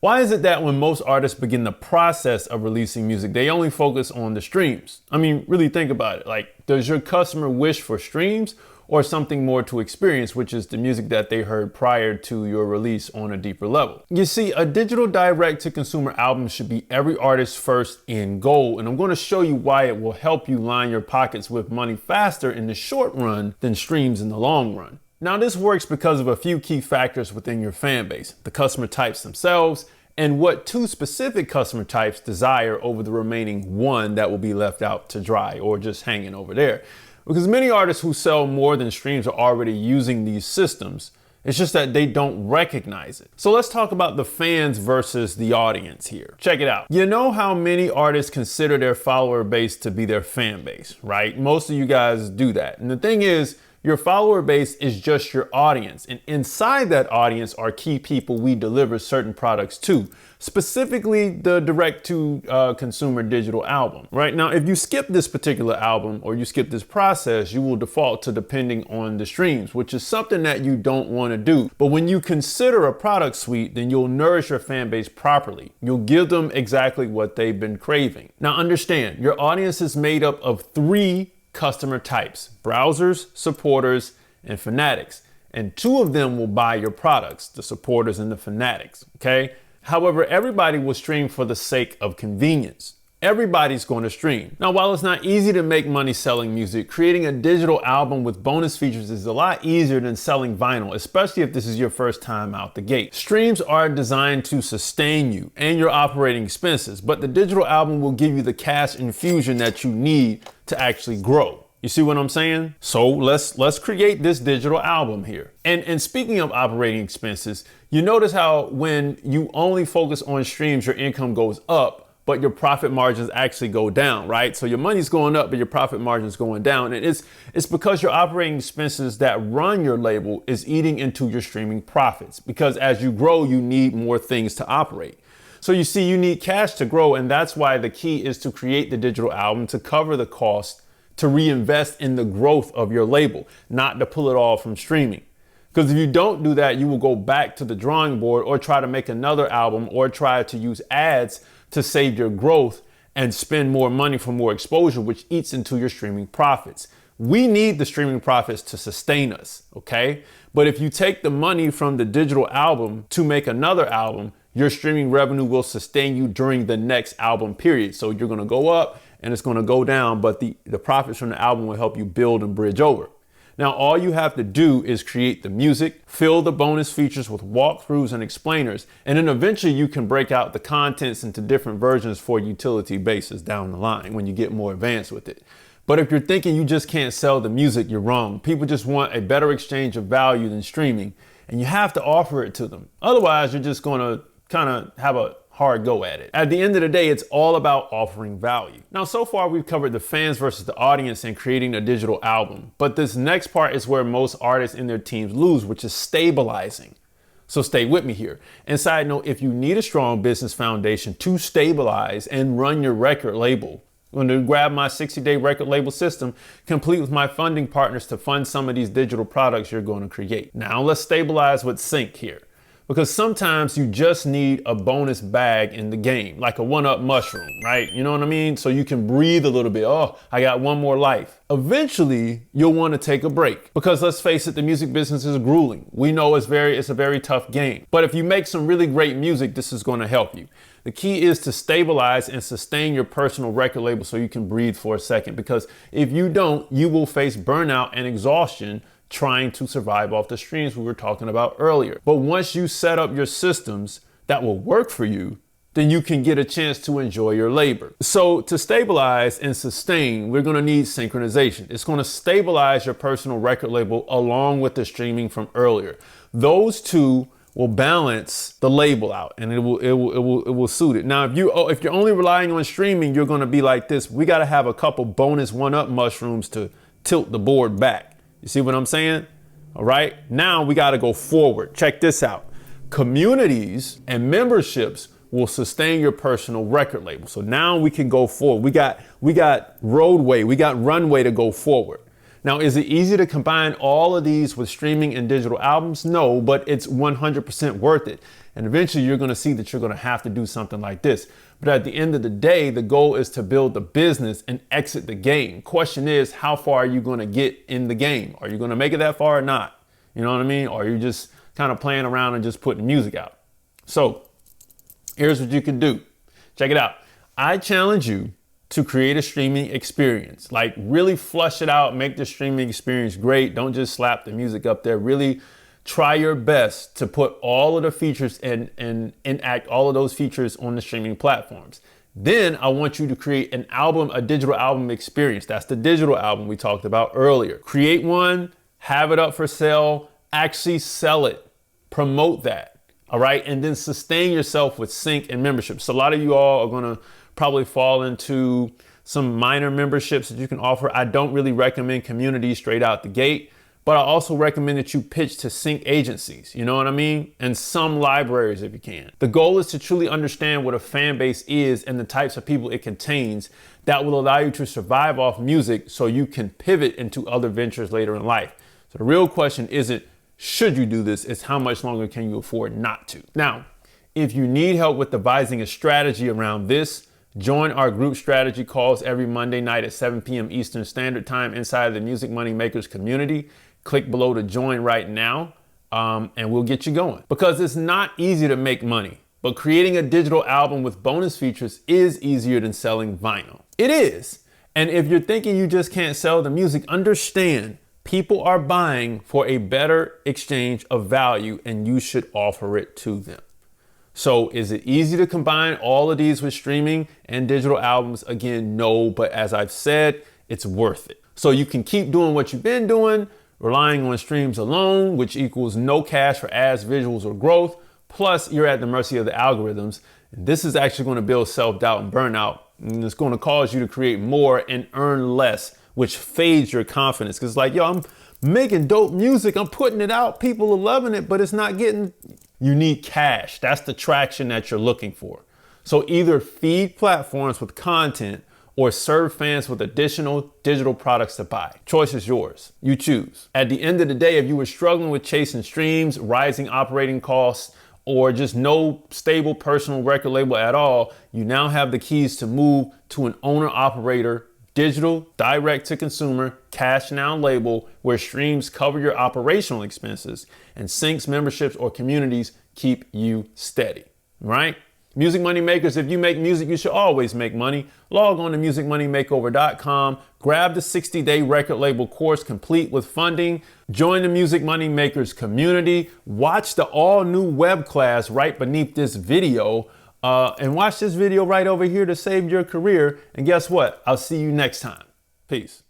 Why is it that when most artists begin the process of releasing music, they only focus on the streams? I mean, really think about it. Like, does your customer wish for streams or something more to experience, which is the music that they heard prior to your release on a deeper level? You see, a digital direct-to-consumer album should be every artist's first end goal, and I'm going to show you why it will help you line your pockets with money faster in the short run than streams in the long run. Now, this works because of a few key factors within your fan base, the customer types themselves, and what two specific customer types desire over the remaining one that will be left out to dry or just hanging over there. Because many artists who sell more than streams are already using these systems. It's just that they don't recognize it. So let's talk about the fans versus the audience here. Check it out. You know how many artists consider their follower base to be their fan base, right? Most of you guys do that. And the thing is, your follower base is just your audience, and inside that audience are key people we deliver certain products to, specifically the direct-to-consumer digital album. Right now, if you skip this particular album or you skip this process, you will default to depending on the streams, which is something that you don't want to do. But when you consider a product suite, then you'll nourish your fan base properly. You'll give them exactly what they've been craving. Now understand, your audience is made up of three customer types: browsers, supporters, and fanatics. And two of them will buy your products, the supporters and the fanatics, okay? However, everybody will stream for the sake of convenience. Everybody's going to stream. Now, while it's not easy to make money selling music, creating a digital album with bonus features is a lot easier than selling vinyl, especially if this is your first time out the gate. Streams are designed to sustain you and your operating expenses, but the digital album will give you the cash infusion that you need to actually grow. You see what I'm saying? So let's create this digital album here. And speaking of operating expenses, you notice how when you only focus on streams, your income goes up, but your profit margins actually go down, right? So your money's going up, but your profit margin's going down. And it's because your operating expenses that run your label is eating into your streaming profits, because as you grow, you need more things to operate. So you see, you need cash to grow. And that's why the key is to create the digital album to cover the cost, to reinvest in the growth of your label, not to pull it all from streaming. Because if you don't do that, you will go back to the drawing board or try to make another album or try to use ads to save your growth and spend more money for more exposure, which eats into your streaming profits. We need the streaming profits to sustain us, okay? But if you take the money from the digital album to make another album, your streaming revenue will sustain you during the next album period. So you're gonna go up and it's gonna go down, but the profits from the album will help you build and bridge over. Now, all you have to do is create the music, fill the bonus features with walkthroughs and explainers, and then eventually you can break out the contents into different versions for utility bases down the line when you get more advanced with it. But if you're thinking you just can't sell the music, you're wrong. People just want a better exchange of value than streaming, and you have to offer it to them. Otherwise, you're just gonna kind of have a hard go at it. At the end of the day, it's all about offering value. Now, so far we've covered the fans versus the audience and creating a digital album. But this next part is where most artists and their teams lose, which is stabilizing. So stay with me here. And side note, if you need a strong business foundation to stabilize and run your record label, I'm going to grab my 60-day record label system, complete with my funding partners to fund some of these digital products you're going to create. Now let's stabilize with sync here. Because sometimes you just need a bonus bag in the game, like a one-up mushroom, right? You know what I mean? So you can breathe a little bit. Oh, I got one more life. Eventually, you'll want to take a break, because let's face it, the music business is grueling. We know it's a very tough game. But if you make some really great music, this is going to help you. The key is to stabilize and sustain your personal record label so you can breathe for a second, because if you don't, you will face burnout and exhaustion trying to survive off the streams we were talking about earlier. But once you set up your systems that will work for you, then you can get a chance to enjoy your labor. So to stabilize and sustain, we're gonna need synchronization. It's gonna stabilize your personal record label along with the streaming from earlier. Those two will balance the label out, and it will suit it. Now, if you're only relying on streaming, you're gonna be like this. We gotta have a couple bonus one-up mushrooms to tilt the board back. You see what I'm saying? All right, now we got to go forward. Check this out. Communities and memberships will sustain your personal record label. So now we can go forward. We got roadway, we got runway to go forward. Now, is it easy to combine all of these with streaming and digital albums? No, but it's 100% worth it. And eventually you're going to see that you're going to have to do something like this. But at the end of the day, the goal is to build the business and exit the game. Question is, how far are you going to get in the game? Are you going to make it that far or not? You know what I mean? Or are you just kind of playing around and just putting music out? So here's what you can do. Check it out. I challenge you to create a streaming experience. Like, really flush it out, make the streaming experience great. Don't just slap the music up there. Really try your best to put all of the features and enact all of those features on the streaming platforms. Then I want you to create an album, a digital album experience. That's the digital album we talked about earlier. Create one, have it up for sale, actually sell it, promote that. All right. And then sustain yourself with sync and memberships. So a lot of you all are going to probably fall into some minor memberships that you can offer. I don't really recommend community straight out the gate, but I also recommend that you pitch to sync agencies, you know what I mean? And some libraries if you can. The goal is to truly understand what a fan base is and the types of people it contains that will allow you to survive off music so you can pivot into other ventures later in life. So the real question isn't should you do this, it's how much longer can you afford not to. Now, if you need help with devising a strategy around this, join our group strategy calls every Monday night at 7 p.m. Eastern Standard Time inside the Music Money Makers community. Click below to join right now, and we'll get you going. Because it's not easy to make money, but creating a digital album with bonus features is easier than selling vinyl. It is. And if you're thinking you just can't sell the music, understand people are buying for a better exchange of value, and you should offer it to them. So is it easy to combine all of these with streaming and digital albums? Again, no, but as I've said, it's worth it. So you can keep doing what you've been doing, relying on streams alone, which equals no cash for ads, visuals, or growth. Plus, you're at the mercy of the algorithms. And this is actually going to build self-doubt and burnout. And it's going to cause you to create more and earn less, which fades your confidence. Because like, yo, I'm making dope music. I'm putting it out. People are loving it, but it's not getting... You need cash. That's the traction that you're looking for. So either feed platforms with content or serve fans with additional digital products to buy. Choice is yours. You choose. At the end of the day, if you were struggling with chasing streams, rising operating costs, or just no stable personal record label at all, you now have the keys to move to an owner-operator, digital, direct-to-consumer, cash now label where streams cover your operational expenses and syncs, memberships, or communities keep you steady, right? Music Money Makers, if you make music, you should always make money. Log on to musicmoneymakeover.com, grab the 60-day record label course complete with funding, join the Music Money Makers community, watch the all-new web class right beneath this video, and watch this video right over here to save your career. And guess what? I'll see you next time. Peace.